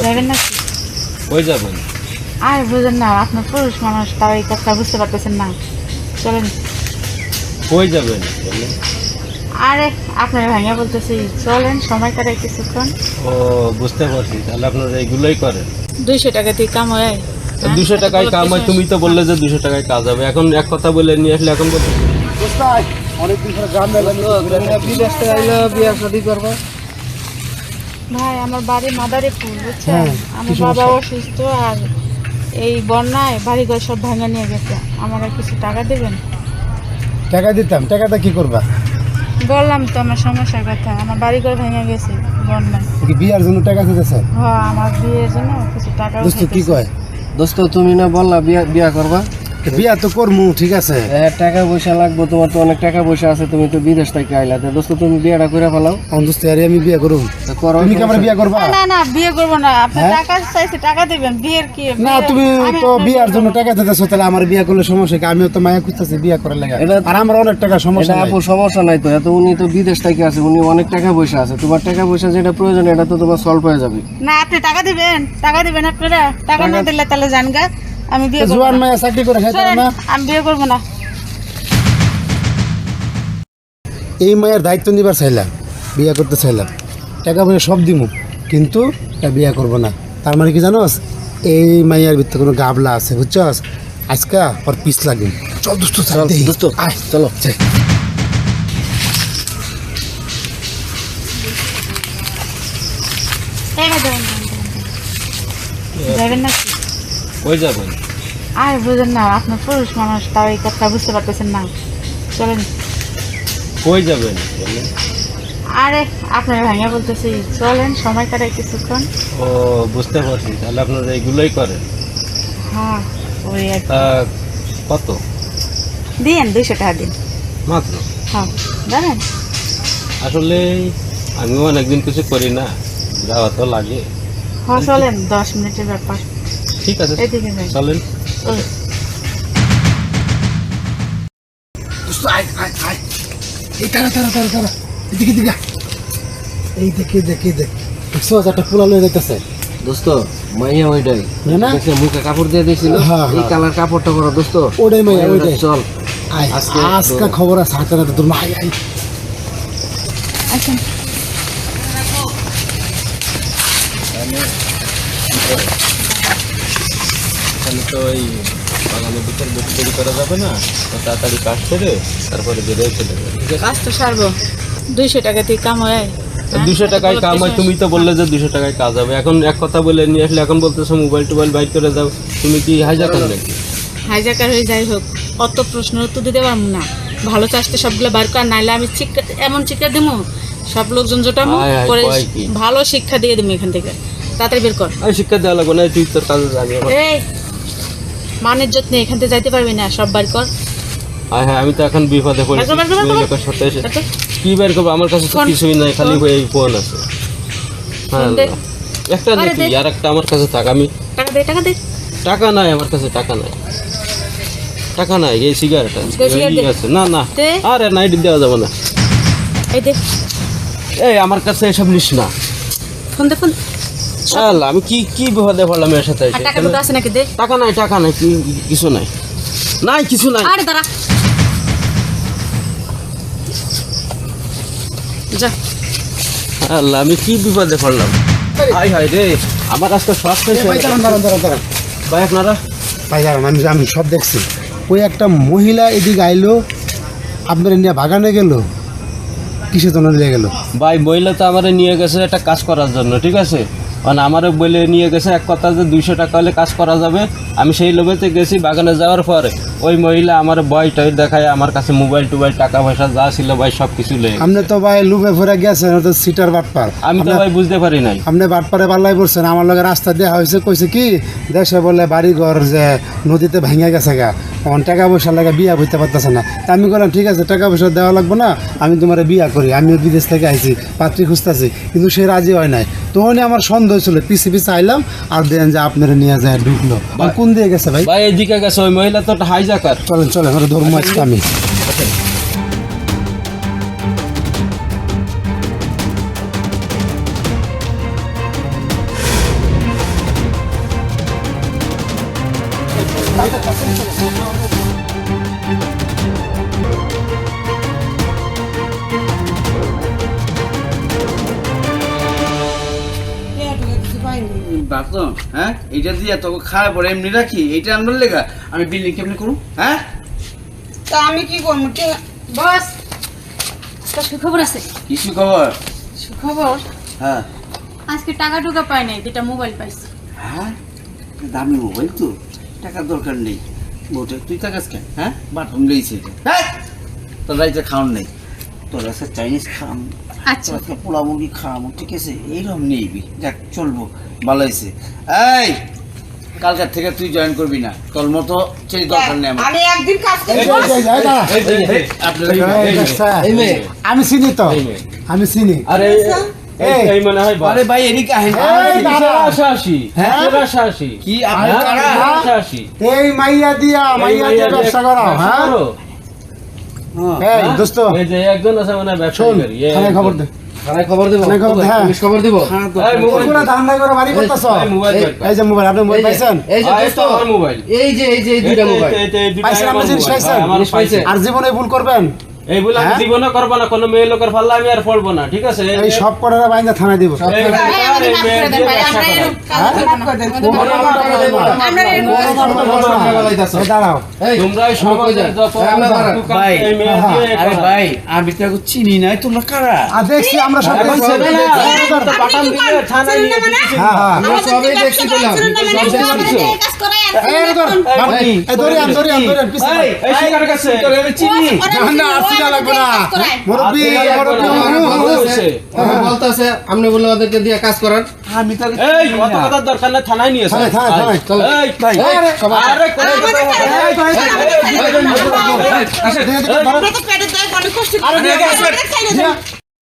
যাবেন নাকি? কই যাবেন? আর বুঝেন না, আপনার পুরুষ মানুষ, তাও এই কথা বুঝতে পারতেছেন না। চলেন। কই যাবেন বলেন? আরে আপনার ভাইয়া বলতেছি, চলেন, সময় কাটাই কিছুক্ষণ। ও বুঝতে পারছি, তাহলে আপনারা এইগুলোই করেন। 200 টাকা দিয়ে কাম হয়। 200 টাকায় কাজ হয়, তুমি তো বললে যে 200 টাকায় কাজ হবে। এখন এক কথা বলে নিয়ে আসলে এখন বলতে অনেকদিন ধরে গ্রাম বিদেশ থেকে আইলে বিয়ে শাদী করবো। ভাই আমার বাড়ি মাদারীপুর, বুঝছেন? হ্যাঁ, আমার বাবা অসুস্থ, আর এই বন্যায় বাড়িঘর সব ভাঙা নিয়ে গেছে। আমার আর কিছু টাকা দেবেন? টাকা দিতাম, টাকাটা কি করবা? বললাম তো আমার সমস্যার কথা, আমার বাড়িঘর ভেঙে গেছে বন্যায়। কি বিয়ার জন্য টাকা দিতেছে? হ্যাঁ, আমার বিয়ের জন্য কিছু টাকা দোস্ত কি কয়? দোস্ত তুমি না বললা বিয়া করবা? বিয়া তো করমু, ঠিক আছে। টাকা পয়সা লাগবে, তোমার তো অনেক টাকা পয়সা আছে, তুমি তো বিদেশ থেকে আইলা। দোস্ত তুমি বিয়েটা করে ফেলাও। দোস্ত আরে আমি বিয়া করুম, করো। তুমি কি আমার বিয়া করবা? না না, বিয়ে করবো না। আপনি হ্যাঁ? টাকা চাইছে, টাকা দিবেন। বিয়ের কি? না তুমি তো বিয়ার জন্য টাকা দিতেছো, তাহলে আমার বিয়া করলে সমস্যা কি? আমিও তো মায়া খুঁজতেছি বিয়া করার লাগে, আর আমার অনেক টাকা সমস্যা এটা নাই। আপু সমস্যা নাই তো, এত উনি তো বিদেশ থেকে আছে, উনি অনেক টাকা পয়সা আছে। তোমার টাকা পয়সা যেটা প্রয়োজন এটা তো তোমার সলভ হয়ে যাবে। না, আপনি টাকা দিবেন, টাকা দিবেন আপনারা। টাকা না দিলে তাহলে জানগা, আমি বিয়ে করবো জোয়ান না। মায়া চাকরি করে খাইতে চলেন, না, আমি বিয়ে করবো না। এই মায়ের দায়িত্ব নিবার চাইলাম, বিয়া করতে চাইলাম, টাকা পয়সা সব দিমু, কিন্তু বিয়া করব না। তার মানে কি জানোস, এই মাইয়ার ভিতরে কোনো গাবলা আছে, বুঝছস? আজকা ওর পিস লাগিম। চল দোস্ত, চল দোস্ত, আয় চলো। এই ভাই, যাবেন যাবেন নাকি? কই যাবেন? আর বুঝেন না, আপনার পুরুষ মানুষ, তাও এই কথা বুঝতে পারতেছেন না। চলেন। কই যাবেন বলেন? আরে আপনার ভাইয়া বলতেছি, চলেন, সময় কাটাই কিছুক্ষণ। ও বুঝতে পারছি, তাহলে আপনারা এইগুলোই করেন। হ্যাঁ, ওই আর কি। তা কত? দিন 200 টাকা দিন। মাত্র? হ্যাঁ, জানেন? আসলে আমিও অনেকদিন কিছু করি না, যাওয়া তো লাগে। হ্যাঁ, চলেন, 10 মিনিটের ব্যাপার। ঠিক আছে, এদিকে যাই। চলেন। ওই, দোস্ত আয় আয় আয়, এই তারা তারা তারা তারা, এদিকে দিকে, এই দেখে দেখে দেখ, দেখছো একটা পোলা লয়ে যাইতেছে। দোস্ত মাইয়া ওইটাই না? দেখছে, মুখে কাপড় দিয়ে দিয়েছিল, হ্যাঁ, এই হ্যাঁ। কালার কাপড়টা করো দোস্ত। ওটাই মাইয়া, ওইটাই। চল আয় আজকে খবর আছে, হাতে হাতে তোর মাই আয়। আসেন। এখানে তো এই বাগানের ভিতর বেশি দেরি করা যাবে না, তো তাড়াতাড়ি কাজ করে তারপরে বেরোয় চলে যাবে। ঠিক আছে? কাজ তো সারবো, 200 টাকা দিয়ে কাম হয়। 200 টাকায় কাজ হয়, তুমি তো বললে যে 200 টাকায় কাজ হবে। এখন এক কথা বলে নিয়ে আসলে এখন বলতেছো মোবাইল টোবাইল বাইর করে দাও। তুমি কি হাইজাকার নাকি? হাইজাকার হয়ে যাই হোক, অত প্রশ্ন উত্তর দিতে পারবো না। ভালো চাষতে সবগুলো বার কর, নাইলে আমি এমন শিক্ষা দেবো, সব লোকজন জোটামো, আয় আয়, পরে কয় কি? ভালো শিক্ষা দিয়ে দেবো এখান থেকে। তাড়াতাড়ি বের কর। আমি শিক্ষা দেওয়া লাগবে না, তুই তোর কাজে যাবি। এই মানের যত্ন এখান থেকে যাইতে পারবি না, সব বার কর। হ্যাঁ, আমি তো এখন বিপদে পড়েছি। বার কর, বার কর, বার কর। ওই লোকের সাথে এসে বার কর। কি বের করবো? আমার কাছে তো ফোন। কিছুই নাই, খালি ফোন। এই ফোন আছে। হ্যাঁ, ফোন দে। একটা আরে নাকি দে। আর একটা আমার কাছে থাক। আমি টাকা দে, টাকা দে। টাকা নাই, আমার কাছে টাকা নাই, টাকা নাই। এই সিগারেট সিগারেট দে। আছে না? না, দে। আরে নাইট দেওয়া যাবে না। এই দে, এই আমার কাছে এসব নিস না। ফোন দে, ফোন। আল্লাহ, আমি কি কি বিপদে পড়লাম এর সাথে আর এসে। টাকা দুটো আছে নাকি? দে। টাকা নাই, টাকা নাই, কিছু নাই, নাই কিছু নাই। আরে দাঁড়া, যা। আল্লাহ, আমি কি বিপদে পড়লাম। হাই হাই রে, আমার আজকে সব শেষ হয়ে ভাই গেল। দাঁড়ান দাঁড়ান দাঁড়ান দাঁড়ান, ভাই আপনারা ভাই দাঁড়ান, আমি সব দেখছি। ওই একটা মহিলা এদিকে আইলো, আপনার নিয়ে বাগানে গেল, কিসের জন্য নিয়ে গেল? ভাই, মহিলা তো আমারে নিয়ে গেছে একটা কাজ করার জন্য, ঠিক আছে? মানে আমারও বলে নিয়ে গেছে এক কথা যে 200 টাকা হলে কাজ করা যাবে। আমি সেই লোভেতে গেছি। বাগানে যাওয়ার পরে ওই মহিলা আমার বয় টয় দেখায়, আমার কাছে মোবাইল টোবাইল টাকা পয়সা যা ছিল ভাই সব কিছু লেগে। আপনি তো ভাই লুবে ভরে গেছেন, ও তো সিটার বাটপার। আমি তো ভাই বুঝতে পারি নাই। আপনি বাটপারে পাল্লাই পড়ছেন। আমার লগে রাস্তা দেওয়া হয়েছে, কইছে কি দেশে বলে বাড়ি ঘর যে নদীতে ভেঙে গেছে গা, তখন টাকা পয়সা লাগে বিয়া হইতে পারতেছে না। তা আমি বললাম ঠিক আছে, টাকা পয়সা দেওয়া লাগবে না, আমি তোমার বিয়া করি। আমিও বিদেশ থেকে আইছি, পাত্রী খুঁজতেছি, কিন্তু সে রাজি হয় নাই। তখনই আমার সন্দেহ ছিল, পিছিয়ে পিছিয়ে আইলাম, আর দেন যে আপনারা নিয়ে যায় ঢুকলো। কোন দিয়ে গেছে ভাই? ভাই এদিকে গেছে, ওই মহিলা তো একটা হাইজাকার। চলেন চলেন, ওরা ধর্ম আজকে আমি। বাতো হ্যাঁ এইটা দিয়ে তোকে খাওয়া পরে এমনি রাখি এইটা আনবার লেগা আমি বিল্ডিং কেমনি করুম হ্যাঁ তা আমি কি করবো বস একটা সুখবর আছে। কিছু খবর সুখবর, হ্যাঁ আজকে টাকা টুকা পাই নাই, দুটা মোবাইল পাইছি। হ্যাঁ দামি মোবাইল তো টাকার দরকার নেই বউটা তুই টাকাস কেন হ্যাঁ বাথরুম লেগেছে এটা হ্যাঁ তোর রাইতে খাওয়ান নেই তোর কাছে চাইনিজ খাম আচ্ছা তোর আজকে পোলা মুরগি খাওয়াবো ঠিক আছে এইরকম নেইবি যাক চলবো ভালো হয়েছে এই কালকার থেকে তুই জয়েন করবি না তোর মতো সেই দরকার নেই আমার আমি একদিন কাজ এই করবো যে, এই যে, এই দাঁড়া। এই মেয়ে, আমি চিনি তো, এই মেয়ে। আমি চিনি। আরে এই মনে হয় আরে ভাই এদিকে আহেন এই দাঁড়া। আশি কি আপনি কারা এই মাইয়া দিয়া ব্যবসা করো, হ্যাঁ? এই দোস্ত, এই যে একজন আছে মানে ব্যবসা শোন, করি থানায় খবর দে। থানায় খবর দিব থানায় খবর দে, হ্যাঁ। পুলিশ খবর দিব পুরা ধান্দা করে বাড়ি করতেছ। মোবাইল এই যে মোবাইল, আপনি মোবাইল পাইছেন? এই যে দোস্ত, আমার মোবাইল এই যে দুইটা মোবাইল পাইছেন, আপনি জিনিস পাইছেন? আমার পাইছে আর জীবনে ভুল করবেন? এই বলে আমি হ্যাঁ? দিব না, করবো না, কোনো মেয়ে লোকের পাল্লা আমি আর পড়বো না, ঠিক আছে? এই সব করে বাইন্দা থানায় দিব। এই ভাই, আমাদের মাফ করে দেন ভাই, আমরা এরকম কাজ করবো না। আমরা এরকম কাজ করবো না। এই দাঁড়াও। তোমরা এই সমাজের যত ভাই, এই মেয়ে দিয়ে আরে ভাই আমি তো এখন চিনি নাই তোমরা কারা আর দেখছি আমরা সব এখন ছেলে না, এখন তো পাঠান দিলে থানায় নিয়ে দিয়েছে। হ্যাঁ, হ্যাঁ। আমরা সবাই দেখছি পেলাম এই ধর, এই দরিয়ান, পিছে এই, এই শিকারের কাছে তোরে আমি চিনি না, আসিয়া লাগবে না। মুরব্বি, বলছে। বলতেছে আপনি বলে ওদেরকে দিয়ে কাজ করার আমি তো আগে এই চিনি অত না। কথার দরকার নেই, থানায় নিয়ে এসো। থানায়, চলো এই, ভাই, আরে, আরে, কোন কথা বলো? দেখে দেখে ধরো। আমরা তো পেটে দেয় অনেক কষ্ট করে। আরে, আমরা খাই না।